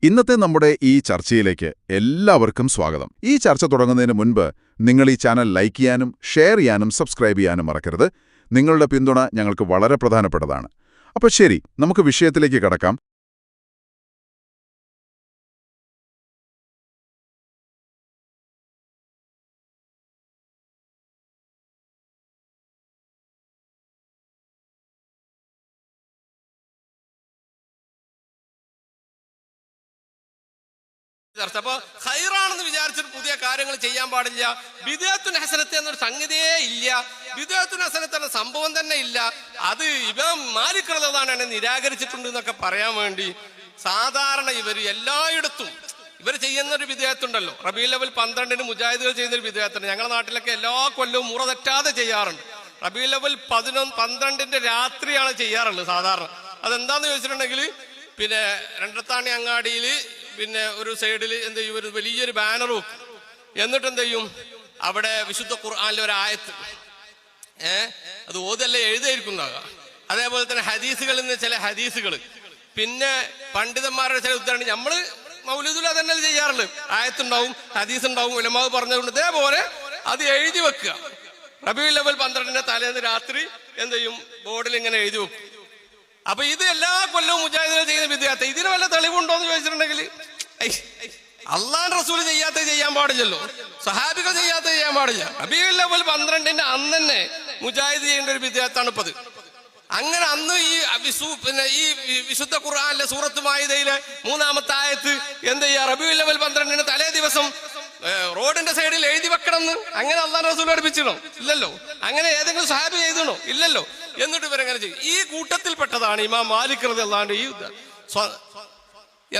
ഇന്നത്തെ നമ്മുടെ ഈ ചർച്ചയിലേക്ക് എല്ലാവർക്കും സ്വാഗതം. ഈ ചർച്ച തുടങ്ങുന്നതിന് മുൻപ് നിങ്ങൾ ഈ ചാനൽ ലൈക്ക് ചെയ്യാനും ഷെയർ ചെയ്യാനും സബ്സ്ക്രൈബ് ചെയ്യാനും മറക്കരുത്. നിങ്ങളുടെ പിന്തുണ ഞങ്ങൾക്ക് വളരെ പ്രധാനപ്പെട്ടതാണ്. അപ്പോൾ ശരി, നമുക്ക് വിഷയത്തിലേക്ക് കടക്കാം. ചർച്ച അപ്പൊ ഖൈറാണെന്ന് വിചാരിച്ചിട്ട് പുതിയ കാര്യങ്ങൾ ചെയ്യാൻ പാടില്ല. ബിദ്അത്തുൽ ഹസനത്ത് എന്നൊരു സംഗതിയേ ഇല്ല. ബിദ്അത്തുൽ ഹസനത്ത് എന്ന സംഭവം തന്നെ ഇല്ല. അത് ഇമാം മാലിക് റളിയല്ലാഹു അൻഹു നിരാകരിച്ചിട്ടുണ്ട് എന്നൊക്കെ പറയാൻ വേണ്ടി സാധാരണ ഇവർ എല്ലായിടത്തും ഇവർ ചെയ്യുന്ന ഒരു ബിദ്അത്തുണ്ടല്ലോ. റബീഉൽ അവ്വൽ 12 മുജാഹിദുകൾ ചെയ്യുന്ന ഒരു ബിദ്അത്തുണ്ട്. ഞങ്ങളുടെ നാട്ടിലൊക്കെ എല്ലാ കൊല്ലവും മുറ തെറ്റാതെ ചെയ്യാറുണ്ട്. റബീഉൽ അവ്വൽ 12 രാത്രിയാണ് ചെയ്യാറുള്ളത് സാധാരണ. അതെന്താന്ന് ചോദിച്ചിട്ടുണ്ടെങ്കിൽ പിന്നെ രണ്ടത്താണി അങ്ങാടിയിൽ പിന്നെ ഒരു സൈഡിൽ എന്ത് ചെയ്യും, ഒരു വലിയൊരു ബാനർ വെക്കും. എന്നിട്ട് എന്ത് ചെയ്യും, അവിടെ വിശുദ്ധ ഖുർആനിലെ ഒരു ആയത്ത് അത് ഓതല്ലേ എഴുതായിരിക്കുന്നതാകാം. അതേപോലെ തന്നെ ഹദീസുകളിൽ നിന്ന് ചില ഹദീസുകൾ, പിന്നെ പണ്ഡിതന്മാരുടെ ചില ഉദാഹരണം. നമ്മള് മൗലൂദുൽ അതന്നെ ചെയ്യാറുള്ളത്. ആയത്തുണ്ടാവും, ഹദീസ് ഉണ്ടാവും, ഉലമാവ് പറഞ്ഞതുകൊണ്ട് ഇതേപോലെ അത് എഴുതി വെക്കുക. റബീഉൽ അവ്വൽ 12 തലേന്ന് രാത്രി എന്ത് ചെയ്യും, ബോർഡിൽ ഇങ്ങനെ എഴുതി വെക്കും. അപ്പൊ ഇത് എല്ലാ കൊല്ലവും മുജാഹിദുകൾ ചെയ്യുന്ന ബിദ്അത്ത്. ഇതിന് വല്ല തെളിവുണ്ടോ എന്ന് ചോദിച്ചിട്ടുണ്ടെങ്കിൽ അള്ളാഹുവിന്റെ റസൂൽ ചെയ്യാൻ പാടില്ലല്ലോ, സഹാബികൾ ചെയ്യാൻ പാടില്ല. റബീഉൽ അവ്വൽ 12 അന്ന് തന്നെ മുജാഹിദ് ചെയ്യേണ്ട ഒരു ബിദ്അത്താണ് ഇപ്പത്. അങ്ങനെ അന്ന് ഈ ഈ വിശുദ്ധ ഖുർആനിലെ സൂറത്ത് മാഇദയിലെ 3-ാമത്തെ ആയത്ത് എന്ത് ചെയ്യാ, റബീഉൽ അവ്വൽ 12 തലേ ദിവസം റോഡിന്റെ സൈഡിൽ എഴുതി വെക്കണമെന്ന് അങ്ങനെ അള്ളാഹു റസൂൽ പഠിപ്പിച്ചിണോ? ഇല്ലല്ലോ. അങ്ങനെ ഏതെങ്കിലും സഹാബി ചെയ്തണോ? ഇല്ലല്ലോ. എന്നിട്ട് ഇവരെങ്ങനെ ചെയ്യും? ഈ കൂട്ടത്തിൽപ്പെട്ടതാണ് ഇമാം മാലിക് റളിയല്ലാഹു അൻഹു. ഈ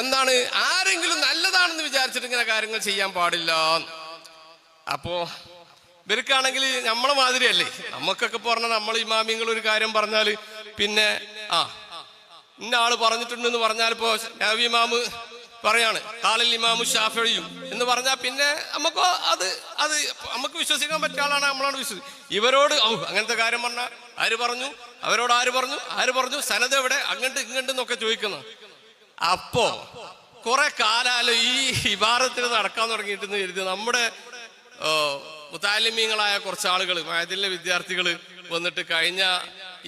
എന്താണ്, ആരെങ്കിലും നല്ലതാണെന്ന് വിചാരിച്ചിട്ട് ഇങ്ങനെ കാര്യങ്ങൾ ചെയ്യാൻ പാടില്ല. അപ്പോ ഇവർക്കാണെങ്കിൽ നമ്മളെ മാതിരിയല്ലേ, നമുക്കൊക്കെ പറഞ്ഞാൽ നമ്മൾ ഇമാമിങ്ങൾ ഒരു കാര്യം പറഞ്ഞാൽ പിന്നെ ഇന്ന ആള് പറഞ്ഞിട്ടുണ്ടെന്ന് പറഞ്ഞാൽ ഇപ്പോ നബി ഇമാമ് പറയാണ് ഖാലൽ ഇമാമു ശാഫിഈ എന്ന് പറഞ്ഞാൽ പിന്നെ നമുക്ക് അത് നമുക്ക് വിശ്വസിക്കാൻ പറ്റിയ ആളാണ്, നമ്മളാണ് വിശ്വസിക്കും. ഇവരോട് അങ്ങനത്തെ കാര്യം പറഞ്ഞാൽ ആര് പറഞ്ഞു, അവരോട് ആര് പറഞ്ഞു, സനദ് എവിടെ, അങ്ങോട്ട് ഇങ്ങോട്ടെന്നൊക്കെ ചോദിക്കുന്നു. അപ്പോ കുറെ കാലം ഈ ഇബാറത്തിൽ നടക്കാൻ തുടങ്ങിയിട്ടെന്ന് കരുതി നമ്മുടെ മുതഅല്ലിമീങ്ങളായ കുറച്ച് ആളുകൾ, മഅദിലെ വിദ്യാർത്ഥികൾ വന്നിട്ട് കഴിഞ്ഞ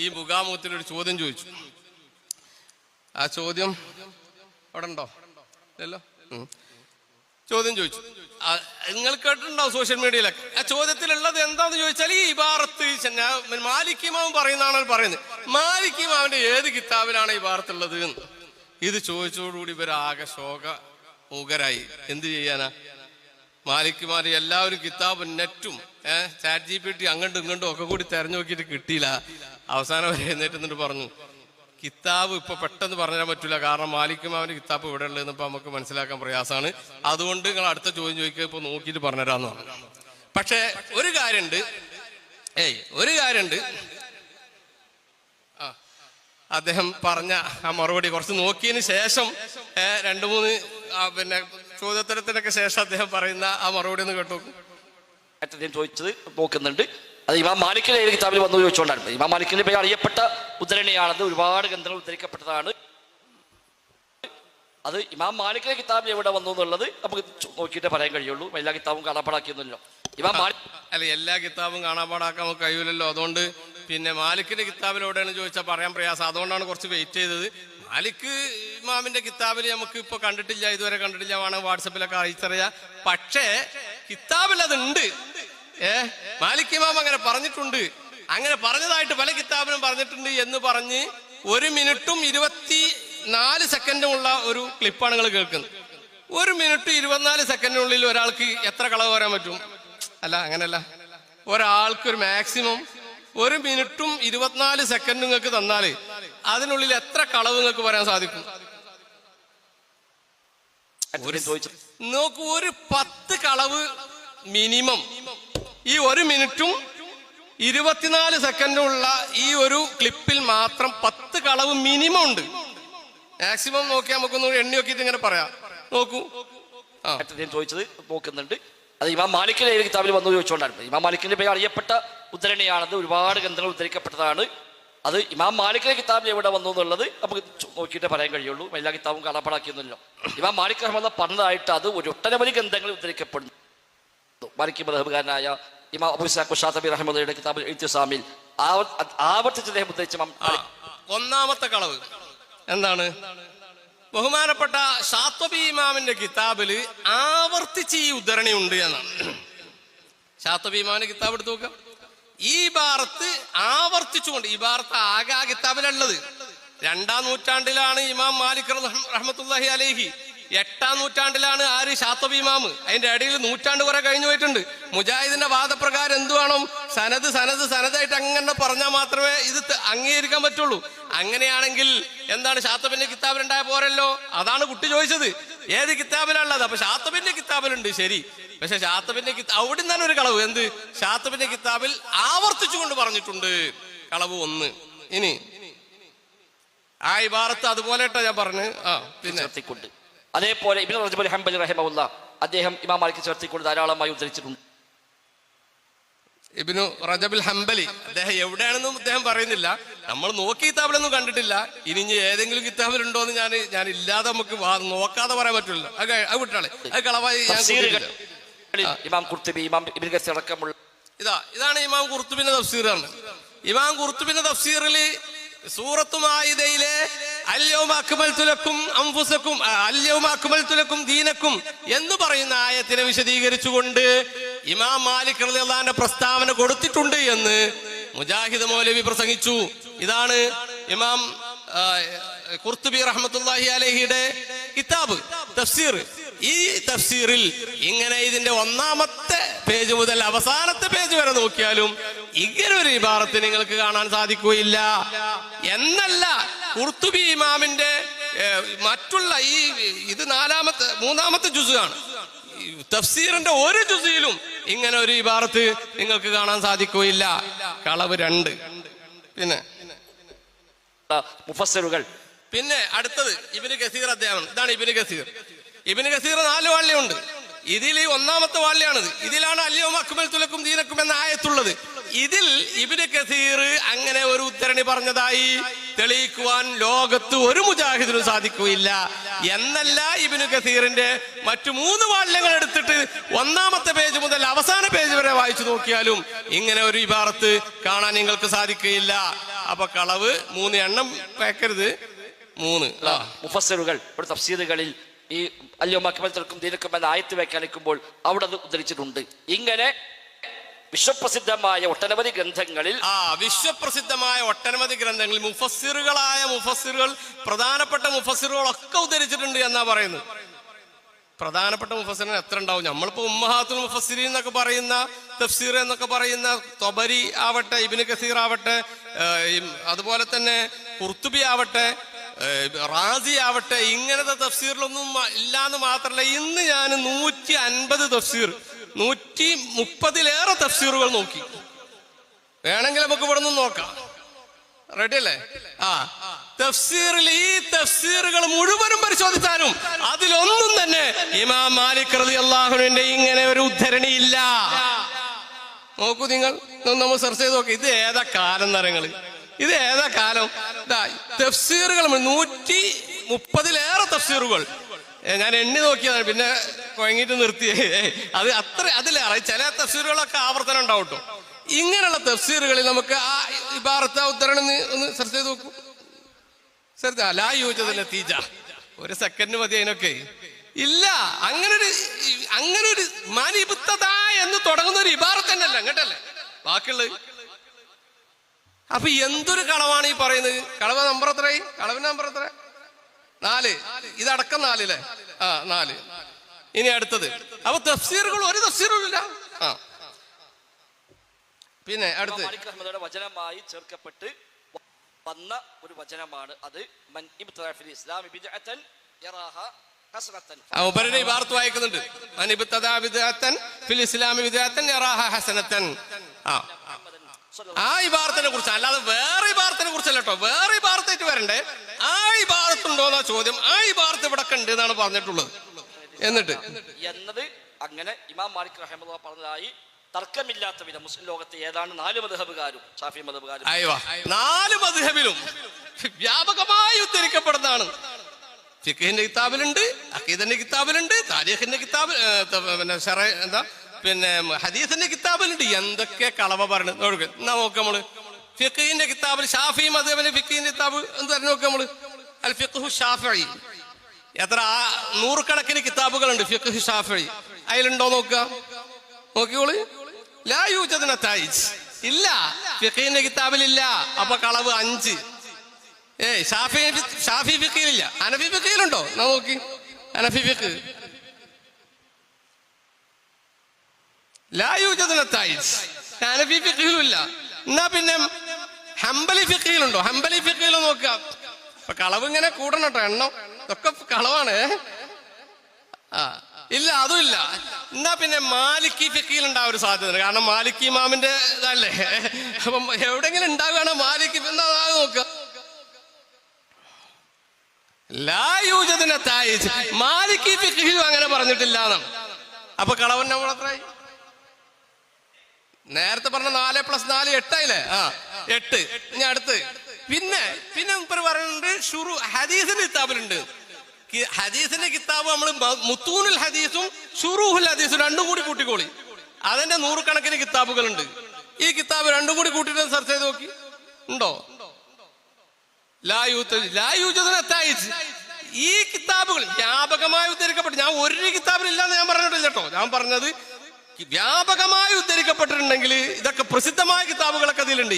ഈ മുഖാമുഖത്തിനൊരു ചോദ്യം ചോദിച്ചു. ആ ചോദ്യം അവിടെ ഉണ്ടോ? ഇല്ലല്ലോ. ചോദ്യം ചോദിച്ചു. നിങ്ങൾ കേട്ടിട്ടുണ്ടാവും സോഷ്യൽ മീഡിയയിലൊക്കെ. ആ ചോദ്യത്തിലുള്ളത് എന്താന്ന് ചോദിച്ചാൽ ഈ ഇബാറത്ത് മാലിക് ഇമാം പറയുന്നതാണ് പറയുന്നത്. മാലിക് ഇമാമിന്റെ ഏത് കിതാബിലാണ് ഇബാറത്തുള്ളത്? ഇത് ചോദിച്ചതോടുകൂടി ഇവരാകെ ശോകമൂകരായി. എന്ത് ചെയ്യാനാ, മാലിക് ഇമാം എല്ലാവരും കിതാബും നെറ്റും ചാറ്റ് GPT അങ്ങോട്ടും ഇങ്ങോട്ടും ഒക്കെ കൂടി തെരഞ്ഞു നോക്കിയിട്ട് കിട്ടിയില്ല. അവസാനം വരെ എന്നിട്ട് പറഞ്ഞു, കിതാബ് ഇപ്പൊ പെട്ടെന്ന് പറഞ്ഞുതരാൻ പറ്റില്ല, കാരണം മാലിക് ഇമാമിന്റെ കിതാബ് ഇവിടെ ഉള്ളതെന്ന് ഇപ്പൊ നമുക്ക് മനസ്സിലാക്കാൻ പ്രയാസമാണ്. അതുകൊണ്ട് നിങ്ങൾ അടുത്ത ചോദ്യം ചോദിക്കുക, ഇപ്പൊ നോക്കിയിട്ട് പറഞ്ഞുതരാന്ന് പറഞ്ഞു. പക്ഷെ ഒരു കാര്യമുണ്ട്, അദ്ദേഹം പറഞ്ഞ ആ മറുപടി കുറച്ച് നോക്കിയതിന് ശേഷം 2-3 പിന്നെ ചോദ്യോത്തരത്തിനൊക്കെ ശേഷം അദ്ദേഹം പറയുന്ന ആ മറുപടി ഒന്ന് കേട്ടു. ചോദിച്ചത് നോക്കുന്നുണ്ട്. അത് ഇമാം മാലിക്കിന്റെ ഏത് കിതാബിൽ വന്നു ചോദിച്ചുകൊണ്ടാണ്. ഇമാം മാലിക്കിന്റെ പേര് അറിയപ്പെട്ട ഉദ്ധരണിയാണത്, ഒരുപാട് ഗ്രന്ഥങ്ങൾ ഉദ്ധരിക്കപ്പെട്ടതാണ്. അത് ഇമാം മാലിക്കിന്റെ കിതാബിൽ എവിടെ വന്നു എന്നുള്ളത് നമുക്ക് നോക്കിയിട്ട് പറയാൻ കഴിയുള്ളൂ. എല്ലാ കിതാബും കാണാപ്പാടാക്കിയൊന്നുമില്ലോ. ഇമാം എല്ലാ കിതാബും കാണാപ്പാടാക്കാൻ നമുക്ക് കഴിയൂലല്ലോ. അതുകൊണ്ട് പിന്നെ മാലിക്കിന്റെ കിതാബിൽ എവിടെയാണ് ചോദിച്ചാൽ പറയാൻ പ്രയാസം. അതുകൊണ്ടാണ് കുറച്ച് വെയിറ്റ് ചെയ്തത്. മാലിക് ഇമാമിന്റെ കിതാബിൽ നമുക്ക് ഇപ്പൊ കണ്ടിട്ടില്ല, ഇതുവരെ കണ്ടിട്ടില്ല, വേണമെങ്കിൽ വാട്സപ്പിലൊക്കെ അയച്ചറിയാം. പക്ഷേ കിതാബിൽ അതുണ്ട്. മാലിക് ഇമാം അങ്ങനെ പറഞ്ഞിട്ടുണ്ട്, അങ്ങനെ പറഞ്ഞതായിട്ട് പല കിതാബിലും പറഞ്ഞിട്ടുണ്ട് എന്ന് പറഞ്ഞ് 1 മിനിറ്റും 24 സെക്കൻഡുമുള്ള ഒരു ക്ലിപ്പാണ് നിങ്ങൾ കേൾക്കുന്നത്. 1 മിനിറ്റ് 24 സെക്കൻഡിനുള്ളിൽ ഒരാൾക്ക് എത്ര കളവ് പറയാൻ പറ്റും? അല്ല, അങ്ങനെയല്ല. ഒരാൾക്ക് ഒരു മാക്സിമം 1 മിനിറ്റും 24 സെക്കൻഡ് നിങ്ങൾക്ക് തന്നാല് അതിനുള്ളിൽ എത്ര കളവ് നിങ്ങൾക്ക് പറയാൻ സാധിക്കും? നോക്കൂ, ഒരു 10 കളവ് മിനിമം ഈ 1 മിനിറ്റും 24 സെക്കൻഡുള്ള ഈ ഒരു ക്ലിപ്പിൽ മാത്രം 10 കളവ് മിനിമം ഉണ്ട്. മാക്സിമം നോക്കിയാൽ നമുക്കൊന്ന് എണ്ണി നോക്കിയിട്ട് ഇങ്ങനെ പറയാം. നോക്കൂ, ചോദിച്ചത് നോക്കുന്നുണ്ട്. അത് ഇമാം മാലിക്കിന്റെ ഏത് കിതാബിൽ വന്നു ചോദിച്ചുകൊണ്ടാണ്. ഇമാം മാലിക്കിന്റെ പേര് അറിയപ്പെട്ട ഉദ്ധരണിയാണത്, ഒരുപാട് ഗ്രന്ഥങ്ങൾ ഉദ്ധരിക്കപ്പെട്ടതാണ്. അത് ഇമാം മാലിക്കിന്റെ കിതാബിൽ എവിടെ വന്നു എന്നുള്ളത് നമുക്ക് നോക്കിയിട്ട് പറയാൻ കഴിയുള്ളൂ. എല്ലാ കിതാബും കാണാപ്പാടാക്കിയൊന്നുമില്ല. ഇമാം മാലിക് റഹ്മത്തുള്ളാഹി പറഞ്ഞതായിട്ട് അത് ഒരു ഒട്ടനവധി ഗ്രന്ഥങ്ങളിൽ ഉദ്ധരിക്കപ്പെടുന്നു. മാലിക് മദ്ഹബുകാരനായ ഇമാം അബൂ ഇസ്ഹാഖ് ശാതിബി റഹ്മത്തുള്ളാഹിയുടെ കിതാബിൽ ഇത്തിസാമിൽ ആവർത്തിച്ച് അദ്ദേഹം ഉദ്ധരിച്ച ഒന്നാമത്തെ കളവ് എന്താണ്? ബഹുമാനപ്പെട്ട ശാത്വബി ഇമാമിന്റെ കിതാബില് ആവർത്തിച്ച് ഈ ഉദ്ധരണി ഉണ്ട് എന്നാണ്. ശാത്വബി ഇമാമിന്റെ കിതാബ് എടുത്ത് നോക്കാം. ഈ ഭാരത്ത് ആവർത്തിച്ചുകൊണ്ട്, ഈ ഭാരത്ത് ആകെ ആ കിതാബിലുള്ളത് 2-ാം നൂറ്റാണ്ടിലാണ് ഇമാം മാലിക് റഹ്മത്തുള്ളാഹി അലൈഹി, 8-ാം നൂറ്റാണ്ടിലാണ് ആര് ശാത്വബി ഇമാം. അതിന്റെ ഇടയിൽ നൂറ്റാണ്ട് കുറെ കഴിഞ്ഞു പോയിട്ടുണ്ട്. മുജാഹിദിന്റെ വാദപ്രകാരം എന്തു വേണം? സനതായിട്ട് അങ്ങനെ പറഞ്ഞാൽ മാത്രമേ ഇത് അംഗീകരിക്കാൻ പറ്റുള്ളൂ. അങ്ങനെയാണെങ്കിൽ എന്താണ് ശാത്വബിന്റെ കിതാബിലുണ്ടായ പോരല്ലോ? അതാണ് കുട്ടി ചോദിച്ചത്, ഏത് കിതാബിലുള്ളത്? അപ്പൊ ശാത്വബിന്റെ കിതാബിലുണ്ട്, ശരി. പക്ഷെ ശാത്വബിന്റെ അവിടെ നിന്നാണ് ഒരു കളവ്. എന്ത്? ശാത്വബിന്റെ കിതാബിൽ ആവർത്തിച്ചുകൊണ്ട് പറഞ്ഞിട്ടുണ്ട്. കളവ് 1. ഇനി ആ ഇബാറത്ത് അതുപോലെ ഞാൻ പറഞ്ഞു. പിന്നെ അതേപോലെ ഇബ്നു റജബ് ഹംബലി റഹിമഹുല്ലാഹ് അദ്ദേഹം ഇമാം മാലിക് ചേർത്തിക്കൊണ്ട് ധാരാളമായി ഉദ്ധരിച്ചിട്ടുണ്ട്. ഇബ്നു റജബുൽ ഹംബലി അദ്ദേഹം എവിടെയാണെന്നും അദ്ദേഹം പറയുന്നില്ല. നമ്മൾ നോക്കി കിതാബിലൊന്നും കണ്ടിട്ടില്ല. ഇനി ഏതെങ്കിലും കിതാബിലുണ്ടോ എന്ന് ഞാൻ ഇല്ലാതെ നമുക്ക് നോക്കാതെ പറയാൻ പറ്റില്ല. അത് വിട്ടാളെ, അത് കളവായി. ഇമാം ഖുർത്തുബി, ഇമാം ഇബ്നു കസീർ അടക്കമുള്ള ഇതാണ് ഇമാം ഖുർത്തുബിന്റെ തഫ്സീറാണ്. ഇമാം ഖുർത്തുബിന്റെ തഫ്സീറിൽ സൂറത്തു മാഇദയിലെ അൽയൗമ അക്മൽതു ലക്കും അൻഫുസക്കും അൽയൗമ അക്മൽതു ലക്കും ദീനക്കും എന്ന് പറയുന്ന ആയത്തിനെ വിശദീകരിച്ചുകൊണ്ട് ഇമാം മാലിക് റളിയല്ലാഹു അൻഹു പ്രസ്താവന കൊടുത്തിട്ടുണ്ട് എന്ന് മുജാഹിദ് മൗലവി പ്രസംഗിച്ചു. ഇതാണ് ഇമാം ഖുർത്തുബി റഹ്മത്തുള്ളാഹി അലൈഹിയുടെ കിതാബ് തഫ്സീർ. ഈ തഫ്സീറിൽ ഇങ്ങനെ ഇതിന്റെ 1-ാമത്തെ പേജ് മുതൽ അവസാനത്തെ പേജ് വരെ നോക്കിയാലും ഇങ്ങനെ ഒരു ഇബാറത്ത് നിങ്ങൾക്ക് കാണാൻ സാധിക്കുകയില്ല. എന്നല്ല, ഖുർത്തുബി ഇമാമിന്റെ മറ്റുള്ള ഇത് 3-ാമത്തെ ജുസ്ആണ്. തഫ്സീറിന്റെ ഒരു ജുസ്ഇലും ഇങ്ങനെ ഒരു ഇബാറത്ത് നിങ്ങൾക്ക് കാണാൻ സാധിക്കുകയില്ല. കളവ് 2. പിന്നെ മുഫസ്സിറുകൾ. പിന്നെ അടുത്തത് ഇബ്നു കസീർ അദ്ദേഹം. ഇതാണ് ഇബ്നു കസീർ. ഇബ്നു കസീർ 4 വാള്യമുണ്ട്. ഇതിൽ 1-ാമത്തെ വാള്യാണിത്. ഇതിലാണ് അൽയൗമ അക്മൽതു ലക്കും ദീനക്കും എന്ന ആയത്തുള്ളത്. ഇതിൽ ഇബ്നു കസീർ അങ്ങനെ ഒരു ഉദ്ധരണി പറഞ്ഞതായി തെളിയിക്കുവാൻ ലോകത്ത് ഒരു മുജാഹിദിനും സാധിക്കുകയില്ല. എന്നല്ല, ഇബ്നു കസീറിന്റെ മറ്റു 3 വാള്യങ്ങൾ എടുത്തിട്ട് 1-ാമത്തെ പേജ് മുതൽ അവസാന പേജ് വരെ വായിച്ചു നോക്കിയാലും ഇങ്ങനെ ഒരു ഇബാറത്ത് കാണാൻ നിങ്ങൾക്ക് സാധിക്കുകയില്ല. അപ്പൊ കളവ് 3 എണ്ണം വെക്കരുത്. 3 മുഫസ്സിറുകൾ ഇവിടെ തഫ്സീറുകളിൽ ഈ അൽയൗമ അക്മൽതു ലക്കും ദീനക്കും എന്ന ആയത്ത് വ്യാഖ്യാനിക്കുമ്പോൾ അവിടെ അത് ഉദ്ധരിച്ചിട്ടുണ്ട്. ഇങ്ങനെ വിശ്വപ്രസിദ്ധമായ ഒട്ടനവധി ഗ്രന്ഥങ്ങളിൽ വിശ്വപ്രസിദ്ധമായ ഒട്ടനവധി ഗ്രന്ഥങ്ങളിൽ മുഫസ്സിറുകൾ പ്രധാനപ്പെട്ട മുഫസ്സിറുകളൊക്കെ ഉദ്ധരിച്ചിട്ടുണ്ട് എന്നാ പറയുന്നത്. പ്രധാനപ്പെട്ട മുഫസ്സിറിന് എത്ര ഉണ്ടാവും? നമ്മളിപ്പോ ഉമ്മഹാത്തുൽ മുഫസ്സിരീൻ എന്നൊക്കെ പറയുന്ന, തഫ്സീർ എന്നൊക്കെ പറയുന്ന തൊബരി ആവട്ടെ, ഇബ്നു കസീർ ആവട്ടെ, അതുപോലെ തന്നെ ഖുർത്തുബി ആവട്ടെ, റാസി ആവട്ടെ, ഇങ്ങനത്തെ തഫ്സീറിലൊന്നും ഇല്ലാന്ന് മാത്രമല്ല, ഇന്ന് ഞാൻ 150 തഫ്സീർ 130-ലേറെ തഫ്സീറുകൾ നോക്കി. വേണമെങ്കിൽ നമുക്ക് ഇവിടെ നിന്ന് നോക്കാം. റെഡി അല്ലേ? തഫ്സീറിൽ ഈ തഫ്സീറുകൾ മുഴുവനും പരിശോധിച്ചാലും അതിലൊന്നും തന്നെ ഇമാം മാലിക് റളിയല്ലാഹു അൻഹുവിന്റെ ഇങ്ങനെ ഒരു ഉദ്ധരണി ഇല്ല. നോക്കൂ, നിങ്ങൾ നമ്മൾ സെർച്ച് ചെയ്ത് നോക്കി. ഇത് ഏതാ കാലം നിറങ്ങള്? ഇത് ഏതാ കാലം? തഫ്സീറുകൾ 130-ലേറെ തഫ്സീറുകൾ ഞാൻ എണ്ണി നോക്കിയതാണ്, പിന്നെ കുഴങ്ങിട്ട് നിർത്തി. അത് അതിലേറെ ചില തഫ്സീറുകളൊക്കെ ആവർത്തനം ഉണ്ടാവും കേട്ടോ. ഇങ്ങനെയുള്ള തഫ്സീറുകളിൽ നമുക്ക് ആ ഇബാറത്ത് ഉദ്ധരണം ഒന്ന് സെർച്ച് ചെയ്ത് നോക്കൂ. ലാ യൂജദ് നതീജ. ഒരു സെക്കൻഡ് മതി അതിനൊക്കെ. ഇല്ല, അങ്ങനൊരു മാനിബുത്തദ എന്ന് തുടങ്ങുന്ന ഒരു ഇബാറത്ത് തന്നെയല്ല അങ്ങോട്ടല്ലേ ബാക്കിയുള്ളത്. അപ്പൊ എന്തൊരു കളവാണ് ഈ പറയുന്നത്? കളവ് നമ്പർ എത്രയായി? കളവിന്റെ നമ്പർ എത്ര? 4. ഇതടക്കം 4 അല്ലേ? 4. ഇനി അടുത്തത്. അപ്പൊ തഫ്സീറുകൾ ഒരു തഫ്സീറും ഇല്ല. പിന്നെ അടുത്ത് വചനമായി ചേർക്കപ്പെട്ട് വന്ന ഒരു വചനമാണ് അത്. ഉപരുടെ ഇബാറത്ത് വായിക്കുന്നുണ്ട്. ആ ഇബാറത്തിനെ കുറിച്ച്, അല്ലാതെ വേറെ ഇബാറത്തിനെ കുറിച്ചല്ല കേട്ടോ. വേറെ ഇബാറത്തായിട്ട് വരണ്ടേ. ആ ഇബാറത്തുണ്ടോന്നാ ചോദ്യം. ആ ഇബാറത്ത് ഇവിടെ ഉണ്ട് എന്നാണ് പറഞ്ഞിട്ടുള്ളത്. എന്നത് അങ്ങനെ ഇമാം മാലിക് റഹിമഹുല്ലാഹ് പറഞ്ഞതായി തർക്കമില്ലാത്ത വിധം മുസ്ലിം ലോകത്തെ ഏതാണ്ട് 4 മദ്ഹബുകാരും ഷാഫി മദ്ഹബുകാരും 4 മദ്ഹബിലും വ്യാപകമായി ഉദ്ധരിക്കപ്പെടുന്നതാണ്. ഫിഖ്ഹിന്റെ കിതാബിലുണ്ട്, അഖീദന്റെ കിതാബിലുണ്ട്, താരീഖിന്റെ കിതാബ്, പിന്നെ ഹദീസിന്റെ കിതാബിലുണ്ട്. എന്തൊക്കെ കളവ പറഞ്ഞു എന്നാ നോക്കാം നമ്മള്. ഫിഖ്ഹിന്റെ കിതാബിൽ ഷാഫി മദ്ഹബിന്റെ ഫിഖ്ഹിന്റെ കിതാബ് എന്ന് പറഞ്ഞു നോക്കാം നമ്മള്. അൽ ഫിഖ്ഹു ഷാഫിഈ. എത്ര 100 കണക്കിന് കിതാബുകളുണ്ട് ഫിഖ്ഹു ഷാഫിഈ. അതിലുണ്ടോ നോക്കുക, നോക്കിയോള്. ലാ യൂജദ് നതായിജ്, ഇല്ല, ഫിഖ്ഹിന്റെ കിതാബിലില്ല. അപ്പൊ കളവ് 5. ഷാഫി ഫിഖ്ഹിലില്ല. ഹനഫി ഫിഖ്ഹിലുണ്ടോ? നോക്കി, ഹനഫി ഫിഖ് ലാ യൂജദ് നതായിജ്, ഹനഫി ഫിഖ്ഹിലും ഇല്ല. എന്നാ പിന്നെ ഹംബലി ഫിഖ്ഹിലുണ്ടോ? ഹംബലി ഫിഖ്ഹിലും നോക്കാം. അപ്പൊ കളവ് ഇങ്ങനെ കൂടണം കേട്ടോ, എണ്ണം ഇതൊക്കെ കളവാണ്. ഇല്ല, അതും ഇല്ല. എന്നാ പിന്നെ മാലിക്കി ഫിഖ്ഹിലുണ്ടാവും ഒരു സാധ്യത, കാരണം മാലിക്കി ഇമാമിന്റെ ഇതല്ലേ. അപ്പം എവിടെങ്കിലും ഉണ്ടാവുകയാണ് മാലിക്കി, എന്താ നോക്കുക. ലാ യൂജദ് നതായിജ്, മാലിക്കി ഫിഖ്ഹിലും അങ്ങനെ പറഞ്ഞിട്ടില്ല എന്നാണ്. അപ്പൊ കളവൻ നമ്മൾ എത്രയായി? നേരത്തെ പറഞ്ഞ 4 + 4 8 ആയില്ലേ? 8. ഇനി അടുത്ത് പിന്നെ ഇപ്പൊ പറയുന്നുണ്ട് ഹദീസിന്റെ കിതാബിലുണ്ട്. ഹദീസിന്റെ കിതാബ് നമ്മൾ മുത്തൂനുൽ ഹദീസും ഷുറൂഹുൽ ഹദീസും രണ്ടും കൂടി കൂട്ടിക്കോളി. അതിന്റെ 100 കണക്കിന് കിതാബുകളുണ്ട്. ഈ കിതാബ് രണ്ടും കൂടി കൂട്ടിട്ട് സെർച്ച് ചെയ്ത് നോക്കി, ഉണ്ടോ? ഈ കിതാബുകൾ വ്യാപകമായി ഉദ്ധരിക്കപ്പെട്ടു. ഞാൻ ഒരു കിതാബിലില്ലാന്ന് ഞാൻ പറഞ്ഞിട്ടില്ല കേട്ടോ. ഞാൻ പറഞ്ഞത് വ്യാപകമായി ഉദ്ധരിക്കപ്പെട്ടിട്ടുണ്ടെങ്കിൽ ഇതൊക്കെ പ്രസിദ്ധമായ കിതാബുകളൊക്കെ അതിലുണ്ട്.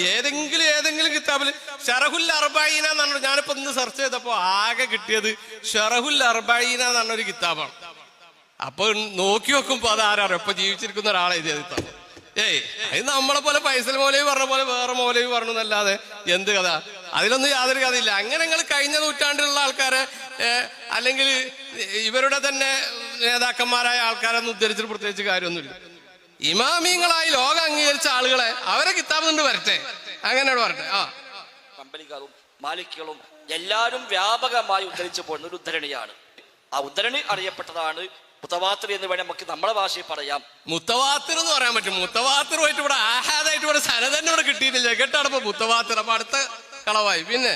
ഏതെങ്കിലും കിതാബിൽ ഷറഹുൽ അർബഈന എന്ന് പറഞ്ഞ, ഞാനിപ്പോ ഇന്ന് സെർച്ച് ചെയ്തപ്പോ ആകെ കിട്ടിയത് ഷറഹുൽ അർബഈന എന്ന് പറഞ്ഞൊരു കിതാബാണ്. അപ്പൊ നോക്കി നോക്കുമ്പോ അത് ആരാറോ ഇപ്പൊ ജീവിച്ചിരിക്കുന്ന ഒരാളെ എഴുതിയത് കിതാബ്. അത് നമ്മളെ പോലെ ഫൈസൽ മൗലവി പറഞ്ഞ പോലെ വേറെ മൗലവി പറഞ്ഞു എന്നല്ലാതെ എന്ത് കഥ, അതിലൊന്നും യാതൊരു കഥയില്ല. അങ്ങനെ നിങ്ങൾ കഴിഞ്ഞ നൂറ്റാണ്ടിലുള്ള ആൾക്കാരെ അല്ലെങ്കിൽ ഇവരുടെ തന്നെ നേതാക്കന്മാരായ ആൾക്കാരൊന്നും ഉദ്ധരിച്ചിട്ട് പ്രത്യേകിച്ച് കാര്യമൊന്നുമില്ല. ഇമാമിങ്ങളായി ലോകം അംഗീകരിച്ച ആളുകളെ അവരെ കിതാബ് കൊണ്ട് വരട്ടെ, അങ്ങനെയാണ് വരട്ടെ. കമ്പനികളും മാലിക്കുകളും എല്ലാവരും വ്യാപകമായി ഉദ്ധരിച്ചു പോകുന്ന ഒരു ഉദ്ധരണിയാണ്. ആ ഉദ്ധരണി അറിയപ്പെട്ടതാണ് മുത്തവാത്തിർ എന്ന് വേണേൽ നമുക്ക് നമ്മുടെ ഭാഷയിൽ പറയാം. മുത്തവാത്തിർ എന്ന് പറയാൻ പറ്റും. മുത്തവാത്തിറുമായിട്ട് ഇവിടെ ആഹാദായിട്ട് ഇവിടെ സനദന്നെ ഇവിടെ കിട്ടിയിട്ടില്ല കേട്ടാണ്. ഇപ്പൊ മുത്തവാത്തിർ അപ്പൊ അടുത്ത കളവായി. പിന്നെ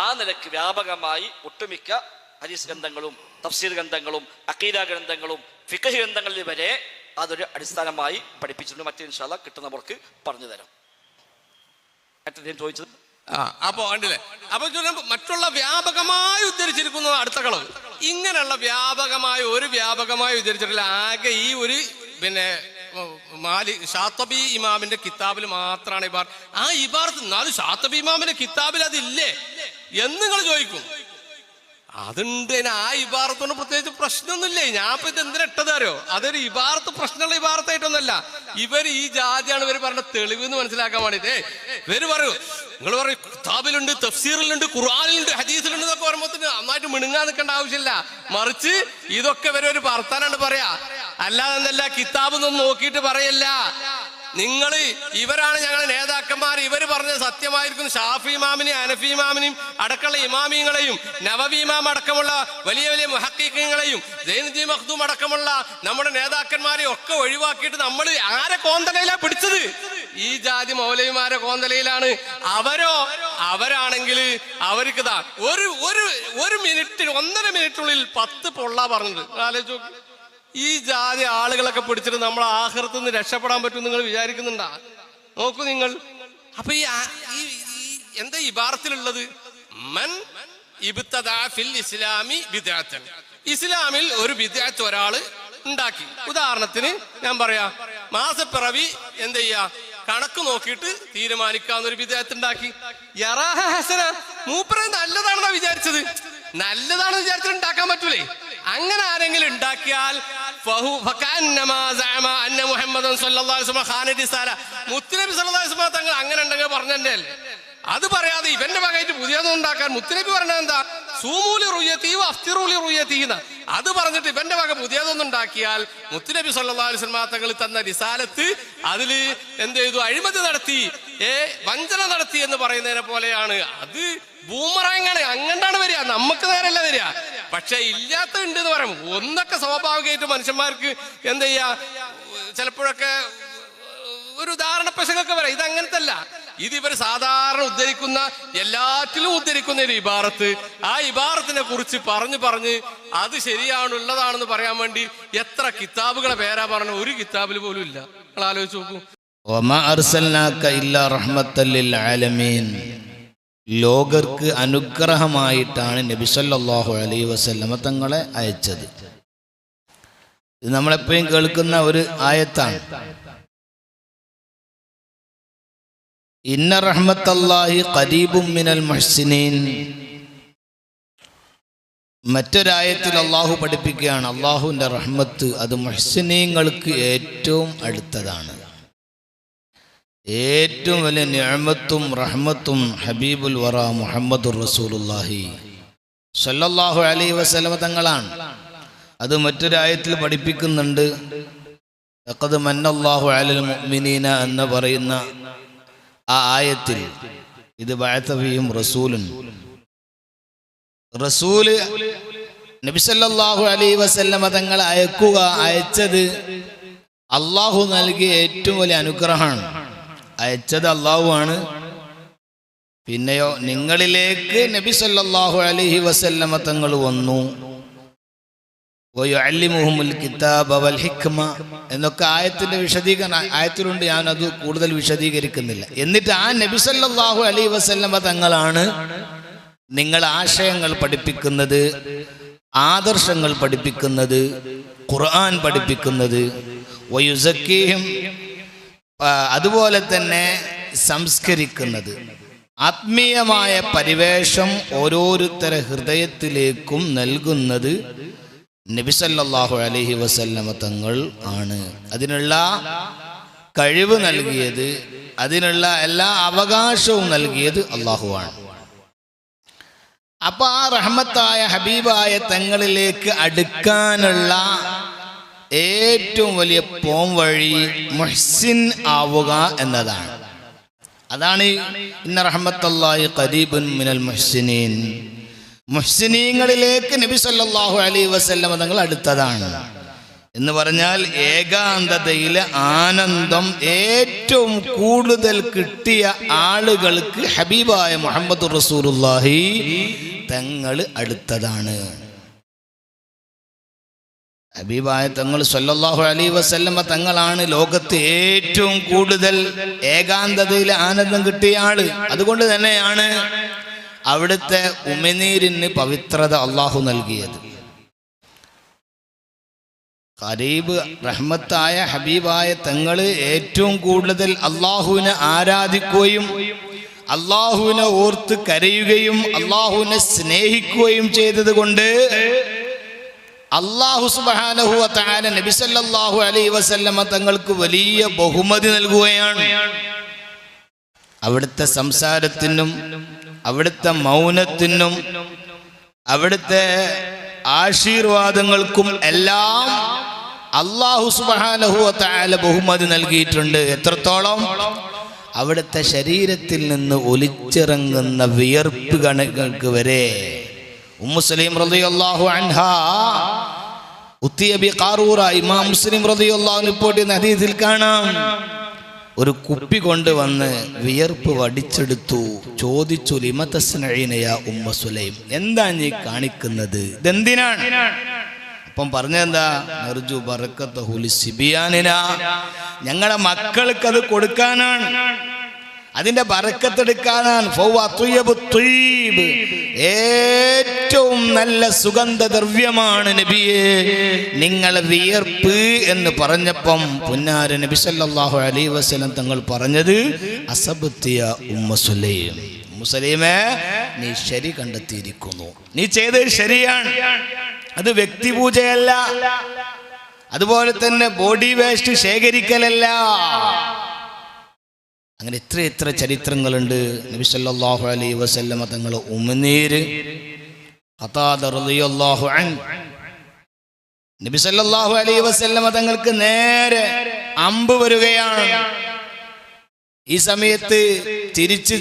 ആ നിലക്ക് വ്യാപകമായി ഒട്ടുമിക്ക ഹദീസ് ഗ്രന്ഥങ്ങളും തഫ്സീർ ഗ്രന്ഥങ്ങളും അഖീദ ഗ്രന്ഥങ്ങളും ഫിഖ് ഗ്രന്ഥങ്ങളിൽ വരെ അതൊരു അടിസ്ഥാനമായി പഠിപ്പിച്ചിട്ടുണ്ട്. മറ്റേ ഇൻഷാ അല്ലാഹ് കിട്ടുന്നവർക്ക് പറഞ്ഞു തരാം. ചോദിച്ചത് അപ്പൊ കണ്ടില്ലേ. അപ്പൊ മറ്റുള്ള വ്യാപകമായി ഉദ്ധരിച്ചിരിക്കുന്ന അടുത്ത കളവ്. ഇങ്ങനെയുള്ള വ്യാപകമായി ഉദ്ധരിച്ചിട്ടില്ല. ആകെ ഈ ഒരു പിന്നെ ഷാത്തബി ഇമാമിന്റെ കിതാബിൽ മാത്രമാണ് ഇബാർ. ആ ഇബാർത്ത് എന്നാലും ഷാത്തബി ഇമാമിന്റെ കിതാബിൽ അതില്ലേ എന്ന് നിങ്ങൾ ചോദിക്കും. അതുണ്ട്. ആ ഇബാറത്തോണ്ട് പ്രത്യേകിച്ച് പ്രശ്നമൊന്നുമില്ലേ. ഞാൻ ഇപ്പൊ ഇത് എന്തിനാ ഇട്ടതാരോ, അതൊരു ഇബാറത്ത് പ്രശ്നമുള്ള ഇബാറത്തായിട്ടൊന്നല്ല. ഇവര് ഈ ജാതിയാണ് ഇവര് പറഞ്ഞ തെളിവ് എന്ന് മനസ്സിലാക്കാൻ വേണ്ടിട്ട് ഇവര് പറയൂ, നിങ്ങൾ പറയും കിതാബിലുണ്ട്, തഫ്സീറിലുണ്ട്, ഖുർആനിലുണ്ട്, ഹദീസിലുണ്ട് എന്നൊക്കെ പറയുമ്പോ നന്നായിട്ട് മിണുങ്ങാൻ നിൽക്കേണ്ട ആവശ്യമില്ല. മറിച്ച് ഇതൊക്കെ ഇവരെ ഒരു വർത്താനാണ് പറയാ, അല്ലാതെ എന്തല്ല കിതാബൊന്നും നോക്കിയിട്ട് പറയല്ല. നിങ്ങൾ ഇവരാണ് ഞങ്ങളുടെ നേതാക്കന്മാർ, ഇവർ പറഞ്ഞത് സത്യമായിരിക്കും. ഷാഫി ഇമാമിനെയും ഹനഫി ഇമാമിനെയും അടക്കമുള്ള ഇമാമിങ്ങളെയും നവവി ഇമാം അടക്കമുള്ള വലിയ വലിയ മുഹഖിഖീങ്ങളെയും സൈനുദ്ദീൻ മഖ്ദൂം അടക്കമുള്ള നമ്മുടെ നേതാക്കന്മാരെ ഒക്കെ ഒഴിവാക്കിയിട്ട് നമ്മൾ ആരെ കോന്തലയിലാണ് പിടിച്ചത്? ഈ ജാതി മൗലവിമാരെ കോന്തലയിലാണ്. അവരാണെങ്കിൽ അവർക്ക് ഒരു മിനിറ്റിന് 1.5 മിനിറ്റിനുള്ളിൽ 10 പൊള്ള പറഞ്ഞിട്ടുണ്ട്. ആലോചിച്ച് നോക്കി. ഈ ജാതി ആളുകളൊക്കെ പിടിച്ചിട്ട് നമ്മൾ ആഖിറത്ത് നിന്ന് രക്ഷപ്പെടാൻ പറ്റും നിങ്ങൾ വിചാരിക്കുന്നുണ്ടാ? നോക്കൂ നിങ്ങൾ. അപ്പൊ ഈ എന്താ ഇബാറത്തിലുള്ളത്? മൻ ഇബ്തദഅ ഫിൽ ഇസ്ലാമി ബിദ്അത്തൻ. ഇസ്ലാമിൽ ഒരു ബിദ്അത്ത് ഒരാള് ഉണ്ടാക്കി. ഉദാഹരണത്തിന് ഞാൻ പറയാ, മാസപ്പിറവി എന്ത് ചെയ്യാ, കണക്ക് നോക്കിയിട്ട് തീരുമാനിക്കാവുന്ന ഒരു ബിദ്അത്ത് ഉണ്ടാക്കി. യറാഹ ഹസന, മൂപ്പര് നല്ലതാണെന്നാ വിചാരിച്ചത്. നല്ലതാണെന്ന് വിചാരിച്ചിട്ട് ഉണ്ടാക്കാൻ പറ്റൂലേ? അങ്ങനെ ആരെങ്കിലും ഉണ്ടാക്കിയാൽ മുത്തുനബി സല്ലല്ലാഹു അലൈഹി വസല്ലം തങ്ങൾ അങ്ങനെ ഉണ്ടെങ്കിൽ പറഞ്ഞല്ലേ. അത് പറയാതെ ഇവന്റെ വകയായിട്ട് പുതിയതൊന്നും ഉണ്ടാക്കാൻ മുത്തുനബി പറഞ്ഞത് എന്താ? സൂമൂലി റുയത്തി അഫ്തിറൂലി റുയത്തി. അത് പറഞ്ഞിട്ട് ഇവന്റെ വക പുതിയതൊന്നും ഉണ്ടാക്കിയാൽ മുത്തുനബി സല്ലല്ലാഹു അലൈഹി വസല്ലം തങ്ങൾ തന്ന റിസാലത്ത് അതിൽ എന്ത് ചെയ്തു? അഴിമതി നടത്തി, വഞ്ചന നടത്തി എന്ന് പറയുന്നതിനെ പോലെയാണ്. അത് ബൂമറാങ്ങാണ്, അങ്ങണ്ടാണ് വരിക, നമുക്ക് നേരല്ല വരിക. പക്ഷെ ഇല്ലാത്ത ഉണ്ട് എന്ന് പറയും. ഒന്നൊക്കെ സ്വാഭാവികമായിട്ട് മനുഷ്യന്മാർക്ക് എന്ത് ചെയ്യാ, ചിലപ്പോഴൊക്കെ ഒരു ഉദാഹരണ പശകൊക്കെ പറയാം. ഇത് അങ്ങനത്തെ അല്ല. ഇത് ഇവർ സാധാരണ ഉദ്ധരിക്കുന്ന എല്ലാറ്റിലും ഉദ്ധരിക്കുന്ന ഒരു ഇബാറത്ത്. ആ ഇബാറത്തിനെ കുറിച്ച് പറഞ്ഞ് അത് ശരിയാണുള്ളതാണെന്ന് പറയാൻ വേണ്ടി എത്ര കിതാബുകളെ പേരാ പറഞ്ഞ ഒരു കിതാബിൽ പോലും ഇല്ല. നിങ്ങൾ ആലോചിച്ച് നോക്കൂ. വമാ അർസൽനാക ഇല്ലാ റഹ്മത്തൽ ലിൽ ആലമീൻ. ലോകർക്ക് അനുഗ്രഹമായിട്ടാണ് നബി സല്ലല്ലാഹു അലൈഹി വസല്ലമ തങ്ങളെ അയച്ചത്. ഇത് നമ്മളെപ്പോഴും കേൾക്കുന്ന ഒരു ആയത്താണ്. ഇന്ന റഹ്മത്തല്ലാഹി ഖരീബും മിനൽ മുഹ്സിനീൻ. മറ്റൊരായത്തിൽ അള്ളാഹു പഠിപ്പിക്കുകയാണ്, അള്ളാഹുവിൻ്റെ റഹ്മത്ത് അത് മുഹ്സിനീങ്ങൾക്ക് ഏറ്റവും അടുത്തതാണ്. ഏറ്റവും വലിയ നിഅമത്തും റഹ്മത്തും ഹബീബുൽ വറ മുഹമ്മദുർ റസൂലുള്ളാഹി സ്വല്ലല്ലാഹു അലൈഹി വസല്ലമ തങ്ങളാണ്. അത് മറ്റൊരായത്തിൽ പഠിപ്പിക്കുന്നുണ്ട്. ലഖദ് മന്നല്ലാഹു അലൽ മുഅ്മിനീന എന്ന് പറയുന്ന ആ ആയത്തിൽ ഇത് ബഅത ഫീഹിം റസൂലുൻ. റസൂല് നബി സല്ലല്ലാഹു അലൈഹി വസല്ലമ തങ്ങളെ അയച്ചത് അള്ളാഹു നൽകിയ ഏറ്റവും വലിയ അനുഗ്രഹമാണ്. അയച്ചത് അള്ളാഹുവാണ്. പിന്നെയോ നിങ്ങളിലേക്ക് നബി സല്ലല്ലാഹു അലൈഹി വസല്ലമ തങ്ങൾ വന്നു. വയുഅല്ലിമുഹുൽ കിതാബ വൽ ഹിക്മ എന്നൊക്കെ ആയത്തിന്റെ ആയത്തിലുണ്ട്. ഞാനത് കൂടുതൽ വിശദീകരിക്കുന്നില്ല. എന്നിട്ട് ആ നബി സല്ലല്ലാഹു അലൈഹി വസല്ലമ തങ്ങളാണ് നിങ്ങൾ ആശയങ്ങൾ പഠിപ്പിക്കുന്നത്, ആദർശങ്ങൾ പഠിപ്പിക്കുന്നത്, ഖുർആൻ പഠിപ്പിക്കുന്നത്. വയുസക്കീഹിം, അതുപോലെ തന്നെ സംസ്കരിക്കുന്നത്. ആത്മീയമായ പരിവേഷം ഓരോരുത്തര ഹൃദയത്തിലേക്കും നൽകുന്നത് നബി സല്ലല്ലാഹു അലൈഹി വസല്ലമ തങ്ങൾ ആണ്. അതിനുള്ള കഴിവ് നൽകിയത്, അതിനുള്ള എല്ലാ അവകാശവും നൽകിയത് അള്ളാഹുവാണ്. അപ്പൊ ആ റഹ്മത്തായ ഹബീബായ തങ്ങളിലേക്ക് അടുക്കാനുള്ള ഏറ്റവും വലിയ പോംവഴി മുഹ്സിൻ ആവുക എന്നതാണ്. അതാണ് ഇന്ന റഹ്മത്തല്ലാഹി ഖരീബുൻ മിനൽ മുഹ്സിനീൻ. മുഹ്സിനീങ്ങളിലേക്ക് നബി സല്ലല്ലാഹു അലൈഹി വസല്ലമ തങ്ങൾ അടുത്തതാണ് എന്ന് പറഞ്ഞാൽ ഏകാന്തതയിലെ ആനന്ദം ഏറ്റവും കൂടുതൽ കിട്ടിയ ആളുകൾക്ക് ഹബീബായ മുഹമ്മദുർ റസൂലുള്ളാഹി തങ്ങൾ അടുത്തതാണ്. ഹബീബായ തങ്ങൾ സല്ലല്ലാഹു അലൈഹി വസല്ലമ തങ്ങളാണ് ലോകത്ത് ഏറ്റവും കൂടുതൽ ഏകാന്തതയിൽ ആനന്ദം കിട്ടിയ ആള്. അതുകൊണ്ട് തന്നെയാണ് അവിടുത്തെ ഉമിനീരിന് പവിത്രത അള്ളാഹു നൽകിയത്. ഖരീബ് റഹ്മത്തായ ഹബീബായ തങ്ങള് ഏറ്റവും കൂടുതൽ അള്ളാഹുവിനെ ആരാധിക്കുകയും അള്ളാഹുവിനെ ഓർത്ത് കരയുകയും അള്ളാഹുവിനെ സ്നേഹിക്കുകയും ചെയ്തത് കൊണ്ട് അല്ലാഹു സുബ്ഹാനഹു വ തആല നബി സല്ലല്ലാഹു അലൈഹി വസല്ലമ തങ്ങൾക്ക് വലിയ ബഹുമതി നൽകുകയാണ്. അവിടുത്തെ സംസാരത്തിനും അവിടുത്തെ മൗനത്തിനും അവിടുത്തെ ആശീർവാദങ്ങൾക്കും എല്ലാം അല്ലാഹു സുബ്ഹാനഹു വ തആല ബഹുമതി നൽകിയിട്ടുണ്ട്. എത്രത്തോളം? അവിടുത്തെ ശരീരത്തിൽ നിന്ന് ഒലിച്ചിറങ്ങുന്ന വിയർപ്പ് കണകൾക്ക് വരെ. ഉമ്മു സലീം റളിയല്ലാഹു അൻഹാ ഉത്തിയ ബി ഖാറൂറ, ഇമാം മുസ്ലിം റളിയല്ലാഹു അൻഹു റിപ്പോർട്ട് ചെയ്യുന്ന ഹദീസിൽ കാണാം, ഒരു കുപ്പി കൊണ്ടുവന്ന് വിയർപ്പ് വടിച്ചെടുത്തു. ചോദിച്ചു, ലിമ തസ്നഈന യാ ഉമ്മ സുലൈം, എന്താ നീ കാണിക്കുന്നത്, ഇതെന്തിനാണ്? അപ്പം പറഞ്ഞെന്താ, നർജു ബറക്കതഹു ലിസിബിയാനിന, ഞങ്ങളെ മക്കൾക്ക് അത് കൊടുക്കാനാണ്, അതിന്റെ ബറക്കത്തെടുക്കാനാണ്. ഏറ്റവും നല്ല സുഗന്ധദ്രവ്യമാണ് നബിയെ നിങ്ങളെ വിയർപ്പ് എന്ന് പറഞ്ഞപ്പം പുന്നാര നബി സല്ലല്ലാഹു അലൈഹി വസല്ലം തങ്ങൾ പറഞ്ഞത്, അസബ്തിയ ഉമ്മ സുലൈം, ഉമ്മ സുലൈമേ നീ ശരി കണ്ടെത്തിയിരിക്കുന്നു, നീ ചെയ്തത് ശരിയാണ്. അത് വ്യക്തിപൂജയല്ല, അതുപോലെ തന്നെ ബോഡി വേസ്റ്റ് ശേഖരിക്കലല്ല. അങ്ങനെ എത്ര ചരിത്രങ്ങളുണ്ട്. നബി സല്ലല്ലാഹു അലൈഹി വസല്ലമ തങ്ങൾ ഉമിനീര്, ഖതാദ റളിയല്ലാഹു അൻഹു, നബി സല്ലല്ലാഹു അലൈഹി വസല്ലമ തങ്ങൾക്ക് നേരെ അമ്പ് വരികയാണ്. ഈ സമയത്ത് തിരിച്ച്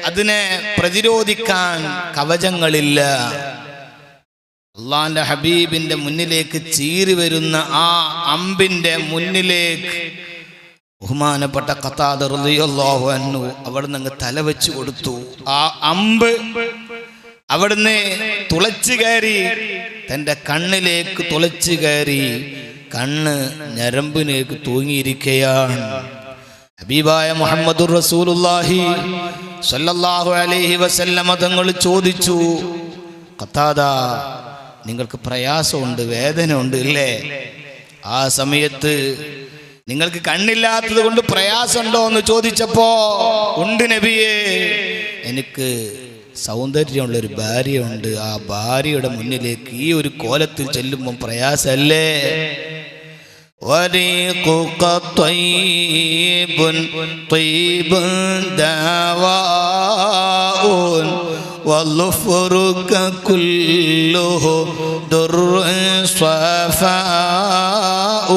അതിനെ പ്രതിരോധിക്കാൻ കവചങ്ങളില്ല. അള്ളാന്റെ ഹബീബിന്റെ മുന്നിലേക്ക് ചീറി വരുന്ന ആ അമ്പിന്റെ മുന്നിലേക്ക് ബഹുമാനപ്പെട്ട ഖതാദ റളിയല്ലാഹു അൻഹു അവിടുന്ന് അങ്ങ് തല വെച്ച് കൊടുത്തു. ആ അമ്പ് അവിടുന്ന് തുളച്ചു കയറി, തൻ്റെ കണ്ണിലേക്ക് തുളച്ചു കയറി, കണ്ണ് ഞരമ്പിലേക്ക് തൂങ്ങിയിരിക്കുകയാണ്. ഹബീബായ മുഹമ്മദുർ റസൂലുള്ളാഹി സ്വല്ലല്ലാഹു അലൈഹി വസല്ലമ തങ്ങൾ ചോദിച്ചു, ഖതാദ, നിങ്ങൾക്ക് പ്രയാസമുണ്ട്, വേദന ഉണ്ട് ഇല്ലേ? ആ സമയത്ത് നിങ്ങൾക്ക് കണ്ണില്ലാത്തത് കൊണ്ട് പ്രയാസമുണ്ടോ എന്ന് ചോദിച്ചപ്പോ, ഉണ്ട് നബിയേ, എനിക്ക് സൗന്ദര്യമുള്ളൊരു ഭാര്യയുണ്ട്, ആ ഭാര്യയുടെ മുന്നിലേക്ക് ഈ ഒരു കോലത്തിൽ ചെല്ലുമ്പോൾ പ്രയാസമല്ലേ? وريقك طيب طيب دواء والظفرك كله در صفاء.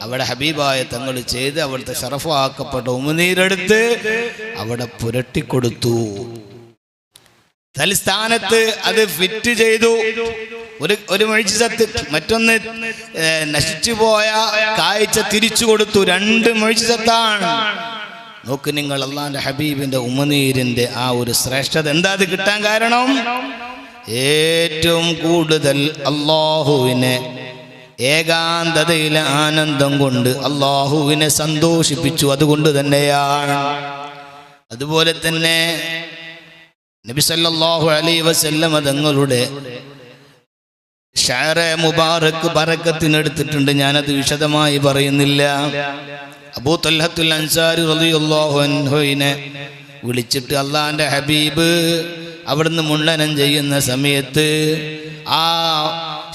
അവിടെ ഹബീബായ തങ്ങൾ ചെയ്ത് അവിടുത്തെ ശറഫാക്കപ്പെട്ട ഉമിനീരെടുത്ത് അവിടെ പുരട്ടിക്കൊടുത്തു. തൽസ്ഥാനത്ത് അത് ഫിറ്റ് ചെയ്തു. ഒരു മുഅ്ജിസത്ത്, മറ്റൊന്ന് നശിച്ചുപോയ കാഴ്ച തിരിച്ചു കൊടുത്തു. രണ്ട് മുഅ്ജിസത്താണ്. നോക്ക് നിങ്ങൾ, അള്ളാന്റെ ഹബീബിന്റെ ഉമിനീരിന്റെ ആ ഒരു ശ്രേഷ്ഠത എന്താ അത് കിട്ടാൻ കാരണം? ഏറ്റവും കൂടുതൽ അള്ളാഹുവിനെ ഏകാന്തതയിലെ ആനന്ദം കൊണ്ട് അള്ളാഹുവിനെ സന്തോഷിപ്പിച്ചു. അതുകൊണ്ട് തന്നെയാണ്. അതുപോലെ തന്നെ നബി സല്ലല്ലാഹു അലൈഹി വസല്ലം തങ്ങളുടെ ഷഅറ മുബാറക് ബറക്കത്തിനെടുത്തിട്ടുണ്ട്. ഞാനത് വിശദമായി പറയുന്നില്ല. അബൂ തൽഹത്തുൽ അൻസാരി റളിയല്ലാഹു അൻഹുവിനെ വിളിച്ചിട്ട് അള്ളാന്റെ ഹബീബ് അവിടുന്ന് മുണ്ടനം ചെയ്യുന്ന സമയത്ത് ആ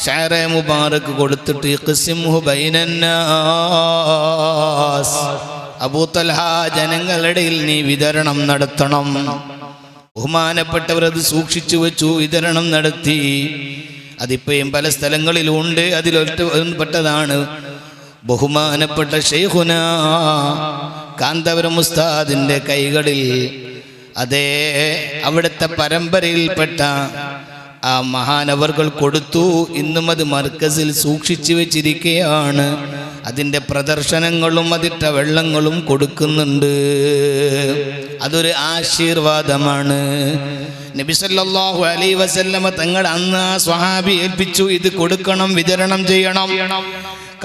ഷഅറ മുബാറക് കൊടുത്തിട്ട് ഖിസ്മുഹു ബൈനന്നാസ്, അബൂ തൽഹ, ജനങ്ങളുടെ നീ വിതരണം നടത്തണം. ബഹുമാനപ്പെട്ടവർ അത് സൂക്ഷിച്ചു വെച്ചു, വിതരണം നടത്തി. അതിപ്പോഴും പല സ്ഥലങ്ങളിലും ഉണ്ട്. അതിലൊറ്റപ്പെട്ടതാണ് ബഹുമാനപ്പെട്ട ശൈഖുനാ കാന്തപുരം ഉസ്താദിന്റെ കൈകളിൽ. അതേ, അവിടുത്തെ പരമ്പരയിൽപ്പെട്ട ആ മഹാനവർകൾ കൊടുത്തു. ഇന്നും അത് മർക്കസിൽ സൂക്ഷിച്ചു വെച്ചിരിക്കുകയാണ്. അതിൻ്റെ പ്രദർശനങ്ങളും അതിൻ്റെ വെള്ളങ്ങളും കൊടുക്കുന്നുണ്ട്. അതൊരു ആശീർവാദമാണ്. നബി സല്ലല്ലാഹു അലൈഹി വസല്ലമ തങ്ങൾ അന്ന് ആ സ്വഹാബി ഏൽപ്പിച്ചു, ഇത് കൊടുക്കണം, വിതരണം ചെയ്യണം.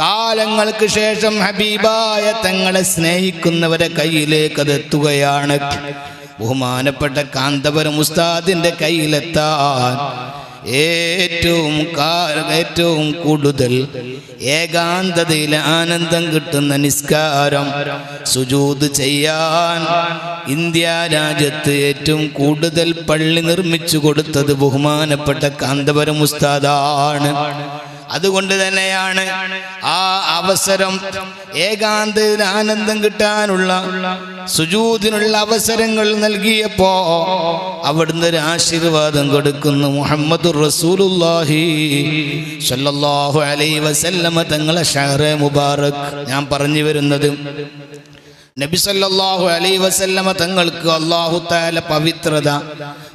കാലങ്ങൾക്ക് ശേഷം ഹബീബായ തങ്ങളെ സ്നേഹിക്കുന്നവരെ കയ്യിലേക്ക് അത് എത്തുകയാണ്. ബഹുമാനപ്പെട്ട കാന്തപുരം ഉസ്താദിന്റെ കയ്യിലെത്താൻ ഏറ്റവും കൂടുതൽ ഏകാന്തതയിൽ ആനന്ദം കിട്ടുന്ന നിസ്കാരം, സുജൂദ് ചെയ്യാൻ ഇന്ത്യ രാജ്യത്ത് ഏറ്റവും കൂടുതൽ പള്ളി നിർമ്മിച്ചു കൊടുത്തത് ബഹുമാനപ്പെട്ട കാന്തപുരം ഉസ്താദാണ്. അതുകൊണ്ട് തന്നെയാണ് ആ അവസരം, ഏകാന്തയിൽ ആനന്ദം കിട്ടാനുള്ള, സുജൂദിനുള്ള അവസരങ്ങൾ നൽകിയപ്പോ അവിടുന്ന് ഒരു ആശീർവാദം കൊടുക്കുന്നു. മുഹമ്മദുർ റസൂലുള്ളാഹി സ്വല്ലല്ലാഹു അലൈഹി വസല്ലമ തങ്ങളെ ഷഅറ മുബാറക്. ഞാൻ പറഞ്ഞു വരുന്നത്, നബി സല്ലല്ലാഹു അലൈഹി വസല്ലമ തങ്ങൾക്ക് അല്ലാഹു തആല പവിത്രത,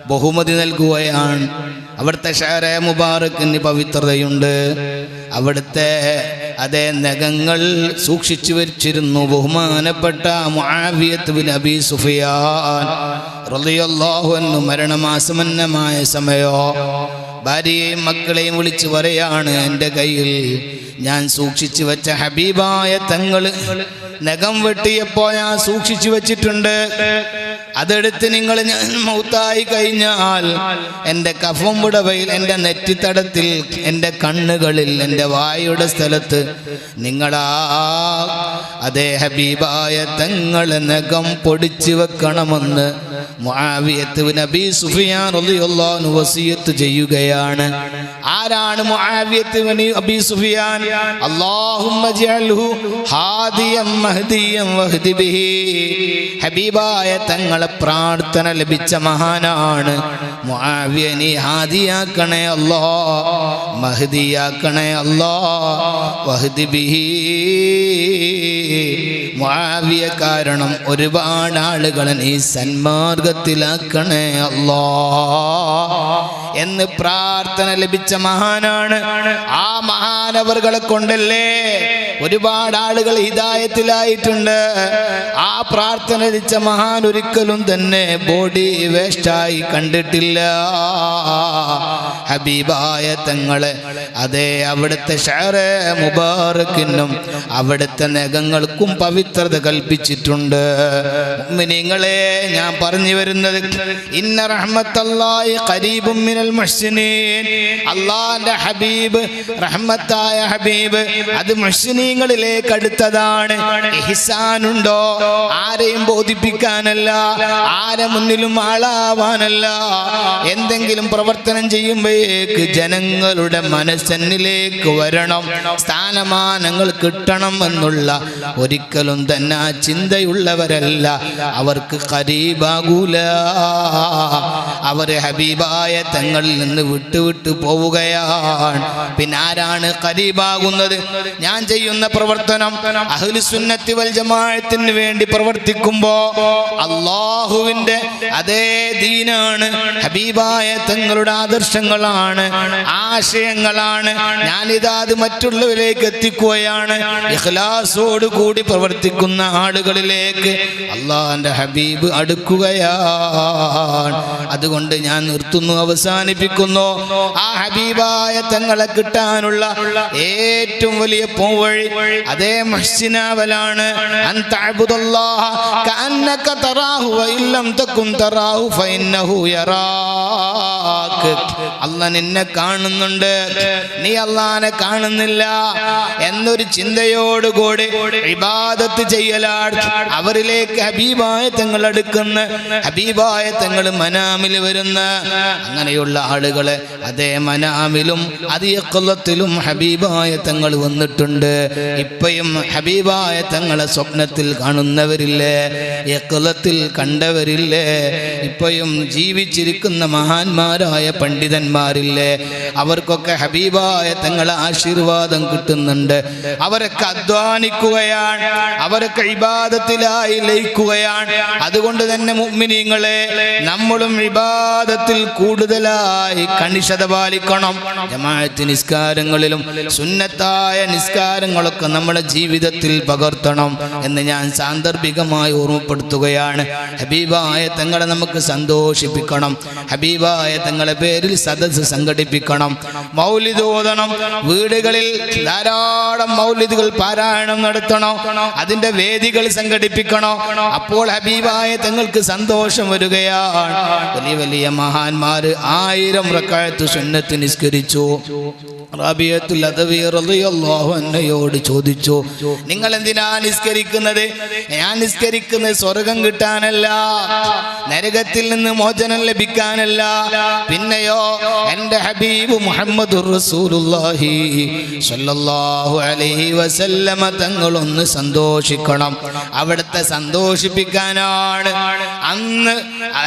ബഹുമതി നൽകുകയാണ്. അവിടുത്തെ ഷഅറ മുബാറക്കിന് പവിത്രതയുണ്ട്. അവിടുത്തെ അതേ നഖങ്ങൾ സൂക്ഷിച്ചു വെച്ചിരുന്നു ബഹുമാനപ്പെട്ട മുആവിയത്ത് ബിൻ അബീ സുഫിയാൻ റളിയല്ലാഹു അൻഹു മരണമാസന്നമായ സമയോ ഭാര്യയെയും മക്കളെയും വിളിച്ചു പറയാണ്, എൻ്റെ കയ്യിൽ ഞാൻ സൂക്ഷിച്ചു വെച്ച ഹബീബായ തങ്ങൾ നഖം വെട്ടിയപ്പോ ഞാൻ സൂക്ഷിച്ചു വെച്ചിട്ടുണ്ട്. അതെടുത്ത് നിങ്ങൾ ഞാൻ മൗത്തായി കഴിഞ്ഞാൽ എൻ്റെ കഫം പുടവയിൽ, എൻ്റെ നെറ്റിത്തടത്തിൽ, എൻ്റെ കണ്ണുകളിൽ, എൻ്റെ വായുടെ സ്ഥലത്ത് നിങ്ങളാ അതേ ഹബീബായ തങ്ങളെ നഖം പൊടിച്ചു വെക്കണമെന്ന് മുആവിയത്ത് ബിൻ അബീ സുഫിയാൻ റളിയല്ലാഹു അൻഹു വസിയത്ത് ചെയ്യുകയാണ്. ആരാണ് മുആവിയത്ത് ബിൻ അബീ സുഫിയാൻ? അല്ലാഹുമ്മ ജഅൽഹു ഹാദിയം മഹ്ദിയം വഹ്ദി ബിഹി. ഹബീബായ തങ്ങളെ പ്രാർത്ഥന ലഭിച്ച മഹാനാണ് മുആവിയ. നീ ഹാദിയാക്കണേ അല്ലാഹ്, മഹ്ദിയാക്കണേ അല്ലാഹ്, വഹ്ദി ബിഹി. മുആവിയ കാരണം ഒരുപാട് ആളുകളെ നീ സന്മാർഗത്തിലാക്കണേ അല്ലാഹ് എന്ന് പ്രാർത്ഥന ലഭിച്ച മഹാനാണ്. ആ മഹാനവറുകളെ കൊണ്ടല്ലേ ഒരുപാട് ആളുകൾ ഹിദായത്തിലായിട്ടുണ്ട്. ആ പ്രാർത്ഥന രചിച്ച മഹാൻ ഒരിക്കലും തന്നെ ബോഡി വേസ്റ്റായി കണ്ടിട്ടില്ല. ഹബീബായ തങ്ങളെ അതേ അവിടുത്തെ ഷഅറെ മുബാറക്കിനും അവിടുത്തെ നഖങ്ങൾക്കും പവിത്രത കൽപ്പിച്ചിട്ടുണ്ട്. മുഅ്മിനീങ്ങളെ, ഞാൻ പറഞ്ഞു വരുന്നത് ഇന്ന റഹ്മത്തല്ലാഹി ഖരീബും മിനൽ മുഹ്സിനീൻ. അല്ലാഹുവിന്റെ ഹബീബ്, റഹ്മത്തായ ഹബീബ്, അത് മുഹ്സിനീങ്ങളിലേക്ക് അടുത്തതാണ്. ഇഹ്സാനുണ്ടോ? ആരെയും ബോധിപ്പിക്കാനല്ല, ആരെ മുന്നിലും ആളാവാനല്ല. എന്തെങ്കിലും പ്രവർത്തനം ചെയ്യുമ്പോഴേക്ക് ജനങ്ങളുടെ മനസ്സന്നിലേക്ക് വരണം, സ്ഥാനമാനങ്ങൾ കിട്ടണം എന്നുള്ള ഒരിക്കലും തന്നെ ആ ചിന്തയുള്ളവരല്ല. അവർക്ക് ഖരീബാകൂല. അവർ ഹബീബായ തങ്ങളിൽ നിന്ന് വിട്ടുവിട്ട് പോവുകയാണ്. പിന്നെ ആരാണ് ഖരീബാകുന്നത്? ഞാൻ ചെയ്യുന്ന പ്രവർത്തനം അഹ്ലുസുന്നത്തി വൽ ജമാഅത്തിന് വേണ്ടി പ്രവർത്തിക്കുമ്പോ അല്ലാഹുവിന്റെ അതേ ദീനാണ്, ഹബീബായ തങ്ങളുടെ ആദർശങ്ങളാണ്, ആശയങ്ങളാണ്. ഞാനിതാ അത് മറ്റുള്ളവരിലേക്ക് എത്തിക്കുകയാണ്. ഇഖ്ലാസോട് കൂടി പ്രവർത്തിക്കുന്ന ആളുകളിലേക്ക് അള്ളാഹുവിന്റെ ഹബീബ് അടുക്കുകയാണ്. അതുകൊണ്ട് ഞാൻ നിർത്തുന്നു, അവസാനിപ്പിക്കുന്നു. ആ ഹബീബായ തങ്ങളെ കിട്ടാനുള്ള ഏറ്റവും വലിയ പോവഴി അതേ മുഹ്സിനാവലാണ്. അൻ തഅബുദല്ലാഹ കഅന്നക തറാഹു വ ഇല്ലം തകുൻ തറാഹു ഫഇന്നഹു യറാക. അല്ലാഹ് നിന്നെ കാണുന്നുണ്ട്, നീ അല്ലാഹനെ കാണുന്നില്ല എന്നൊരു ചിന്തയോടുകൂടി ഇബാദത്ത് ചെയ്യലാണ്. അവരിലേക്ക് ഹബീബായ തങ്ങൾ അടുക്കുന്ന, ഹബീബായ തങ്ങൾ മനാമിൽ വരുന്ന അങ്ങനെയുള്ള ആളുകളെ അതേ മനാമിലും അതിയക്കലത്തിലും ഹബീബായ തങ്ങൾ വന്നിട്ടുണ്ട്. ഇപ്പയും ഹബീബായ തങ്ങളെ സ്വപ്നത്തിൽ കാണുന്നവരില്ലേ, യക്കലത്തിൽ കണ്ടവരില്ലേ? ഇപ്പയും ജീവിച്ചിരിക്കുന്ന മഹാന്മാരായ പണ്ഡിതന്മാരില്ലേ? അവർക്കൊക്കെ ഹബീബായ തങ്ങളെ ആശീർവാദം കിട്ടുന്നുണ്ട്. അവരൊക്കെ അധ്വാനിക്കുകയാണ്, അവരൊക്കെ ഇബാദത്തിലായി ലയിക്കുകയാണ്. അതുകൊണ്ട് തന്നെ മുഅ്മിനീങ്ങളെ, നമ്മളും ഇബാദത്തിൽ കൂടുതലായി കണിശത പാലിക്കണം. ജമാഅത്ത് നിസ്കാരങ്ങളിലും സുന്നത്തായ നിസ്കാരങ്ങളൊക്കെ നമ്മുടെ ജീവിതത്തിൽ പകർത്തണം എന്ന് ഞാൻ സാന്ദർഭികമായി ഓർമ്മപ്പെടുത്തുകയാണ്. ഹബീബായ തങ്ങളെ നമുക്ക് സന്തോഷിപ്പിക്കണം. ഹബീബായ തങ്ങളെ പേരിൽ സദസ്സ് സംഘടിപ്പിക്കണം, മൗലിദ് ഓതണം, വീടുകളിൽ ധാരാളം മൗലിദുകൾ പാരായണം നടത്തണം, അതിന്റെ വേദികൾ സംഘടിപ്പിക്കണം. അപ്പോൾ ഹബീബായ തങ്ങൾക്ക് സന്തോഷം വരികയാണ്. വലിയ വലിയ മഹാന്മാര് 1000 റക്അത്ത് സുന്നത്ത് നിസ്കരിച്ചു. റബീഅത്തുൽ അദവി റളിയല്ലാഹു അൻഹയോട് ചോദിച്ചു, നിങ്ങൾ എന്തിനാ നിസ്കരിക്കുന്നത്? ഞാൻ നിസ്കരിക്കുന്നത് സ്വർഗം കിട്ടാനല്ല, നരകത്തിൽ നിന്ന് മോചനം ലഭിക്കാനല്ല. പിന്നെയോ എൻ്റെ ഹബീബ് മുഹമ്മദുർ റസൂലുള്ളാഹി സ്വല്ലല്ലാഹു അലൈഹി വസല്ലമ തങ്ങളൊന്ന് സന്തോഷിക്കണം, അവിടുത്തെ സന്തോഷിപ്പിക്കാനാണ്. അന്ന്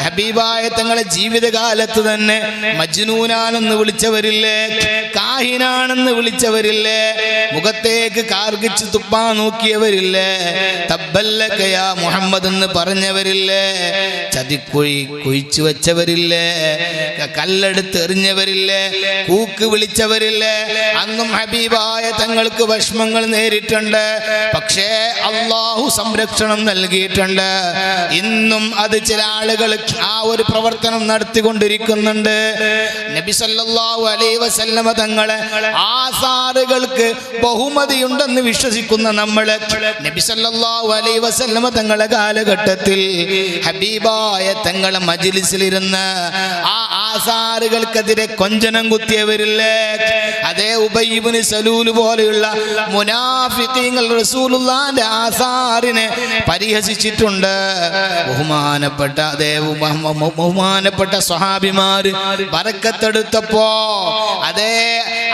ഹബീബായ തങ്ങളെ ജീവിതകാലത്ത് തന്നെ മജ്നൂനാണെന്ന് വിളിച്ചവരില്ലേ, കാഹിനാണെന്ന് വിളിച്ചവരില്ലേ, മുഖത്തേക്ക് കാർഗിച്ച് തുപ്പാൻ നോക്കിയവരില്ലേ, തബ്ബല്ലക യാ മുഹമ്മദ് എന്ന് പറഞ്ഞവരില്ലേ, ചതിക്കുഴി കുഴിച്ചു വെച്ചവരില്ലേ, കല്ലെടുത്ത് എറിഞ്ഞവരില്ലേ, കൂക്ക് വിളിച്ചവരില്ലേ. അന്നും ഹബീബായ തങ്ങൾക്ക് വിഷമങ്ങൾ നേരിട്ടുണ്ട്. പക്ഷേ അള്ളാഹു സംരക്ഷണം നൽകിയിട്ടുണ്ട്. ഇന്നും അത് ചില ആളുകൾ ആ ഒരു പ്രവർത്തനം നടത്തിക്കൊണ്ടിരിക്കുന്നുണ്ട്. നബി സല്ലല്ലാഹു അലൈഹി വസല്ലമ തങ്ങളെ ആസാറുകൾക്ക് ബഹുമതിയുണ്ടെന്ന് വിശ്വസിക്കുന്ന നമ്മള് നബി സല്ലല്ലാഹു അലൈഹി വസല്ലമ തങ്ങളെ കാലഘട്ടത്തിൽ ഹബീബായ തങ്ങളെ മജ്ലിസിലിരുന്ന് ആ ആസാറുകൾക്കെതിരെ കൊഞ്ചനം കുത്തിയവരില്ലേ, അതേ ഉബയ്യ് ഇബ്നു സലൂൽ പോലെയുള്ള മുനാഫിഖീങ്ങൾ റസൂലുള്ളാഹിന്റെ ആസാറിനെ പരിഹസിച്ചിട്ടുണ്ട്. ബഹുമാനപ്പെട്ട സ്വഹാബിമാര് ബറക്കത്തെടുത്തപ്പോ അതേ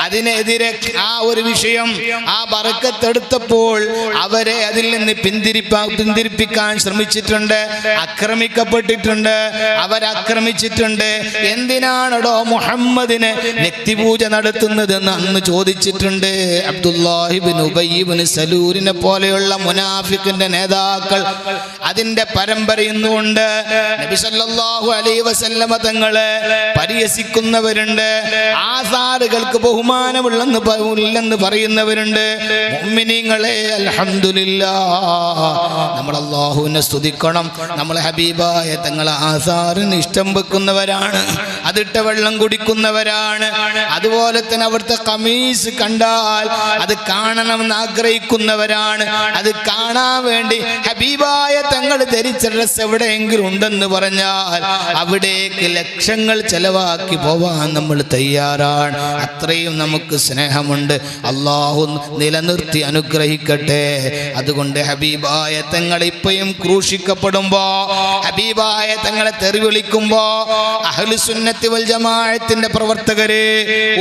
അതിനെതിരെ ആ ഒരു വിഷയം ആ ബറക്കത്തെടുത്തപ്പോൾ അവരെ അതിൽ നിന്ന് പിന്തിരിപ്പിക്കാൻ ശ്രമിച്ചിട്ടുണ്ട്, ആക്രമിക്കപ്പെട്ടിട്ടുണ്ട്, അവരാക്രമിച്ചിട്ടുണ്ട്. എന്തിനാണോ മുഹമ്മദിനെ വ്യക്തിപൂജ നടത്തുന്നതെന്ന് അന്ന് ചോദിച്ചിട്ടുണ്ട്. അബ്ദുല്ലാഹി ഇബ്നു ഉബയ്യ് ഇബ്നു സലൂലിനെ പോലെയുള്ള മുനാഫിക്കിന്റെ നേതാക്കൾ അതിന്റെ പരമ്പരയിൽ നിന്നുകൊണ്ട് നബി സല്ലല്ലാഹു അലൈഹി വസല്ലമ തങ്ങളെ പരിഹസിക്കുന്നവരുണ്ട്, ആസാറുകൾക്ക് ബഹുമാനം ഇല്ലെന്ന് പറയുന്നവരുണ്ട്. മുഅ്മിനീങ്ങളെ അൽഹംദുലില്ലാഹ്, നമ്മൾ അല്ലാഹുവിനെ സ്തുതിക്കണം. നമ്മൾ ഹബീബായ തങ്ങളെ ആസാറിന് ഇഷ്ടം വെക്കുന്നവരാണ്, അതിട്ട വെള്ളം കുടിക്കുന്നവരാണ്. അതുപോലെ തന്നെ അവിടുത്തെ ഖമീസ് കണ്ടാൽ അത് കാണണമെന്ന് ആഗ്രഹിക്കുന്നവരാണ്. അത് കാണാൻ വേണ്ടി ഹബീബായ തങ്ങൾ ധരിച്ച ഡ്രസ് എവിടെയെങ്കിലും ഉണ്ടെന്ന് പറഞ്ഞാൽ അവിടേക്ക് ലക്ഷങ്ങൾ ചെലവാക്കി പോവാൻ നമ്മൾ തയ്യാറാണ്. അത്രയും നമുക്ക് സ്നേഹമുണ്ട്. അള്ളാഹു നിലനിർത്തി അനുഗ്രഹിക്കട്ടെ. അതുകൊണ്ട് ഹബീബായ തങ്ങൾ ഇപ്പോഴും ക്രൂശിക്കപ്പെടുമ്പോ, ഹബീബായ തങ്ങളെ തെറി വിളിക്കുമ്പോ അഹ്ലുസുന്നത്തി വൽ ജമാഅത്തിന്റെ പ്രവർത്തകരെ,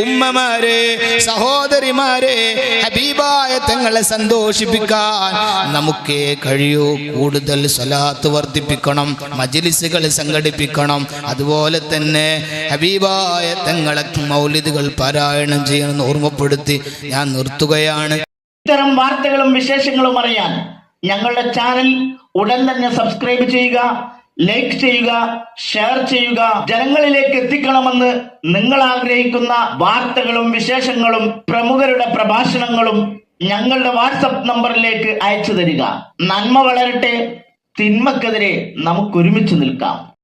ഉമ്മമാരെ, സഹോദരിമാരെ, ഹബീബായ തങ്ങളെ സന്തോഷിപ്പിക്കാൻ നമുക്കേ കഴിയൂ. കൂടുതൽ സ്വലാത്ത് വർദ്ധിപ്പിക്കണം, മജ്ലിസുകൾ സംഘടിപ്പിക്കണം. അതുപോലെ തന്നെ ഹബീബായ തങ്ങളെ മൗലിദുകൾ പാരായണം ചെയ്യണമെന്ന് ഓർമ്മപ്പെടുത്തി ഞാൻ നിർത്തുകയാണ്. ഇത്തരം വാർത്തകളും വിശേഷങ്ങളും അറിയാൻ ഞങ്ങളുടെ ചാനൽ ഉടൻ തന്നെ സബ്സ്ക്രൈബ് ചെയ്യുക, ലൈക്ക് ചെയ്യുക, ഷെയർ ചെയ്യുക. ജനങ്ങളിലേക്ക് എത്തിക്കണമെന്ന് നിങ്ങൾ ആഗ്രഹിക്കുന്ന വാർത്തകളും വിശേഷങ്ങളും പ്രമുഖരുടെ പ്രഭാഷണങ്ങളും ഞങ്ങളുടെ വാട്സപ്പ് നമ്പറിലേക്ക് അയച്ചു തരിക. നന്മ വളരട്ടെ, തിന്മക്കെതിരെ നമുക്ക് ഒരുമിച്ച് നിൽക്കാം.